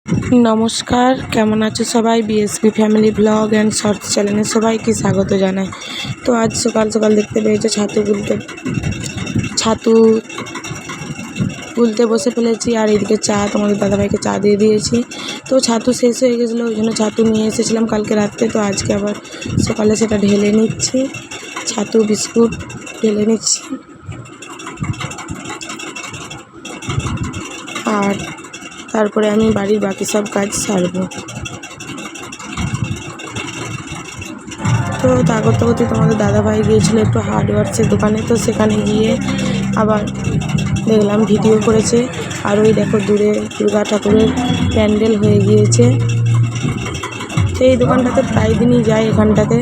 নমস্কার, কেমন আছো সবাই? BSB family blog and shorts চ্যানেলে সবাইকে স্বাগত জানাই। তো আজ সকাল সকাল দেখতে পেয়েছো ছাতু তুলতে বসে ফেলেছি, আর এদিকে চা তোমাদের দাদাভাইকে চা দিয়ে দিয়েছি। তো ছাতু শেষ হয়ে গেছিলো, ওই জন্য ছাতু নিয়ে এসেছিলাম কালকে রাত্রে। তো আজকে আবার সকালে সেটা ঢেলে নিচ্ছি, ছাতু বিস্কুট ঢেলে নিচ্ছি। আর তারপরে আমি বাড়ির বাকি সব কাজ সারবো। তো তা করতে করতে তোমাদের দাদাভাই গিয়েছিলো একটু হার্ডওয়্যার্সের দোকানে, তো সেখানে গিয়ে আবার দেখলাম ভিডিও করেছে। আর ওই দেখো দূরে দুর্গা ঠাকুরের প্যান্ডেল হয়ে গিয়েছে। সেই দোকানটাতে প্রায় দিনই যাই এখানটাতে।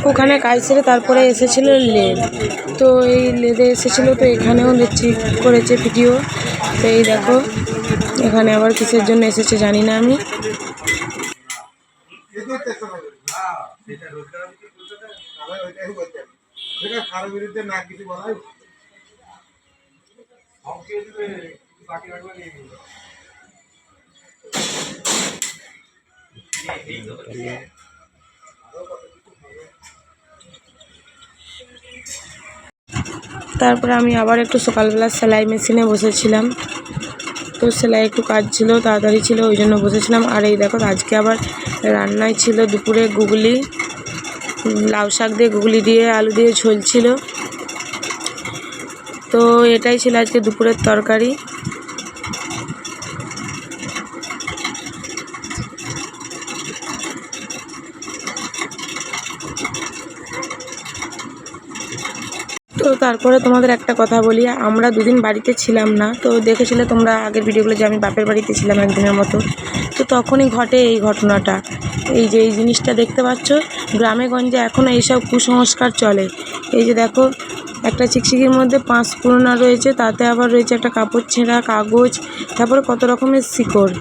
ওখানে কাজ সেরে তারপরে এসেছিলো লেদ, তো এই লেদে এসেছিলো। তো এখানেও দেখছি করেছে ভিডিও। তো এই দেখো এখানে আবার কিসের জন্য এসেছে জানি না আমি। তারপরে আমি আবার একটু সকালবেলা সেলাই মেশিনে বসেছিলাম। তো সেলাই একটু কাজ ছিল, তাড়াতাড়ি ছিল, ওই জন্য বসেছিলাম। আর এই দেখো আজকে আবার রান্নায় ছিল দুপুরে গুগলি, লাউ শাক দিয়ে গুগলি দিয়ে আলু দিয়ে ঝোল ছিল। তো এটাই ছিল আজকে দুপুরের তরকারি। তো তারপরে তোমাদের একটা কথা বলি, আমরা দুদিন বাড়িতে ছিলাম না। তো দেখেছিলে তোমরা আগের ভিডিওগুলো যে আমি বাপের বাড়িতে ছিলাম একদিনের মতো। তো তখনই ঘটে এই ঘটনাটা। এই যে এই জিনিসটা দেখতে পাচ্ছ, গ্রামে গঞ্জে এখনও এইসব কুসংস্কার চলে। এই যে দেখো একটা চিকচিকির মধ্যে 5 পুরোনা রয়েছে, তাতে আবার রয়েছে একটা কাপড় ছেঁড়া কাগজ, তারপরে কত রকমের শিকড়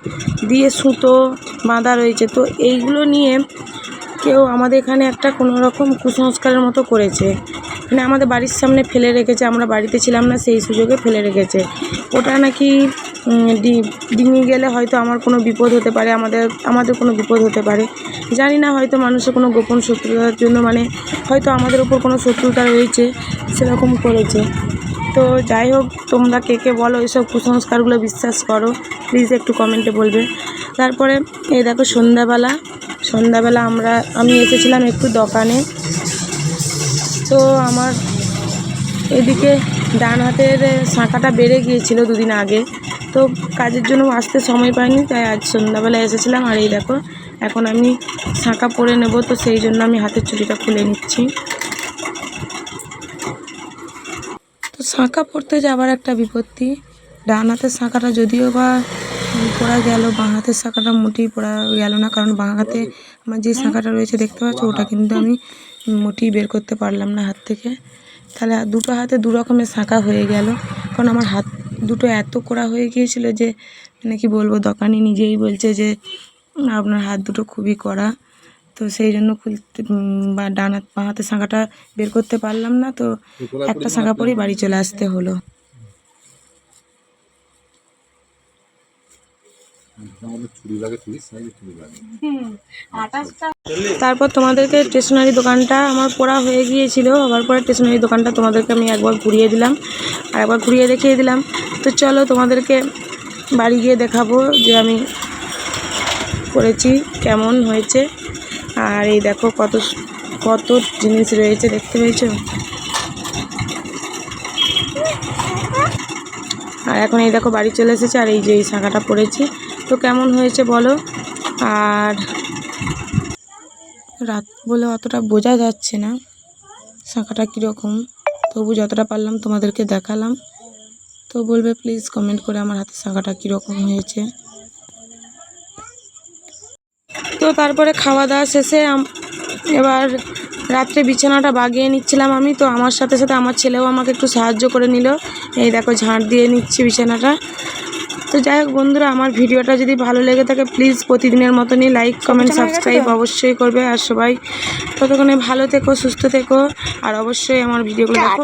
দিয়ে সুতো বাঁধা রয়েছে। তো এইগুলো নিয়ে কেউ আমাদের এখানে একটা কোনো রকম কুসংস্কারের মতো করেছে। মানে আমাদের বাড়ির সামনে ফেলে রেখেছে, আমরা বাড়িতে ছিলাম না সেই সুযোগে ফেলে রেখেছে। ওটা নাকি ডিঙে গেলে হয়তো আমার কোনো বিপদ হতে পারে, আমাদের কোনো বিপদ হতে পারে, জানি না। হয়তো মানুষের কোনো গোপন শত্রুতার জন্য, মানে হয়তো আমাদের ওপর কোনো শত্রুতা রয়েছে, সেরকম করেছে। তো যাই হোক, তোমরা কে কে বলো এইসব কুসংস্কারগুলো বিশ্বাস করো, প্লিজ একটু কমেন্টে বলবে। তারপরে এই দেখো সন্ধ্যাবেলা আমি এসেছিলাম একটু দোকানে। তো আমার এদিকে ডান হাতের শাঁখাটা বেড়ে গিয়েছিল দুদিন আগে, তো কাজের জন্য আসতে সময় পাইনি, তাই আজ সন্ধ্যাবেলা এসেছিলাম। আর এই দেখো এখন আমি শাঁখা পরে নেব, তো সেই জন্য আমি হাতের চুড়িটা খুলে নিচ্ছি। তো শাঁখা পরতে যাবার একটা বিপত্তি, ডান হাতের শাঁখাটা যদিও বা পরা গেল, বাঁ হাতের শাঁখাটা মোটেই পরা গেল না। কারণ বাঁ হাতে আমার যে শাঁখাটা রয়েছে দেখতে পাচ্ছ, ওটা কিন্তু আমি মোটেই বের করতে পারলাম না হাত থেকে। তাহলে দুটো হাতে দু রকমের শাঁখা হয়ে গেল। কারণ আমার হাত দুটো এত কড়া হয়ে গিয়েছিল যে মানে কি বলবো, দোকানি নিজেই বলছে যে আপনার হাত দুটো খুবই কড়া। তো সেই জন্য খুলতে বা বাঁ হাতের শাঁখাটা বের করতে পারলাম না। তো একটা শাঁখা পরেই বাড়ি চলে আসতে হলো। তারপর তোমাদেরকে স্টেশনারি দোকানটা আমার পড়া হয়ে গিয়েছিল, আবার পরে স্টেশনারি দোকানটা তোমাদেরকে আমি একবার ঘুরিয়ে দিলাম আর একবার ঘুরিয়ে দেখিয়ে দিলাম। তো চলো তোমাদেরকে বাড়ি গিয়ে দেখাবো যে আমি করেছি কেমন হয়েছে। আর এই দেখো কত জিনিস রয়েছে, দেখতে পেয়েছো। আর এখন এই দেখো বাড়ি চলে এসেছে, আর এই যে এই শাঁখাটা পরেছি। তো কেমন হয়েছে বলো। আর রাত বলে অতটা বোঝা যাচ্ছে না শাঁখাটা কীরকম, তবু যতটা পারলাম তোমাদেরকে দেখালাম। তো বলবে প্লিজ কমেন্ট করে আমার হাতের শাঁখাটা কীরকম হয়েছে। তো তারপরে খাওয়া দাওয়া শেষে এবার রাত্রে বিছানাটা বাগিয়ে নিচ্ছিলাম আমি। তো আমার সাথে সাথে আমার ছেলেও আমাকে একটু সাহায্য করে নিল, এই দেখো ঝাঁট দিয়ে নিচ্ছে বিছানাটা। তো যাই হোক বন্ধুরা, আমার ভিডিওটা যদি ভালো লেগে থাকে প্লিজ প্রতিদিনের মতনই লাইক কমেন্ট সাবস্ক্রাইব অবশ্যই করবে। আর সবাই ততক্ষণে ভালো থেকো, সুস্থ থেকো, আর অবশ্যই আমার ভিডিওগুলো দেখো।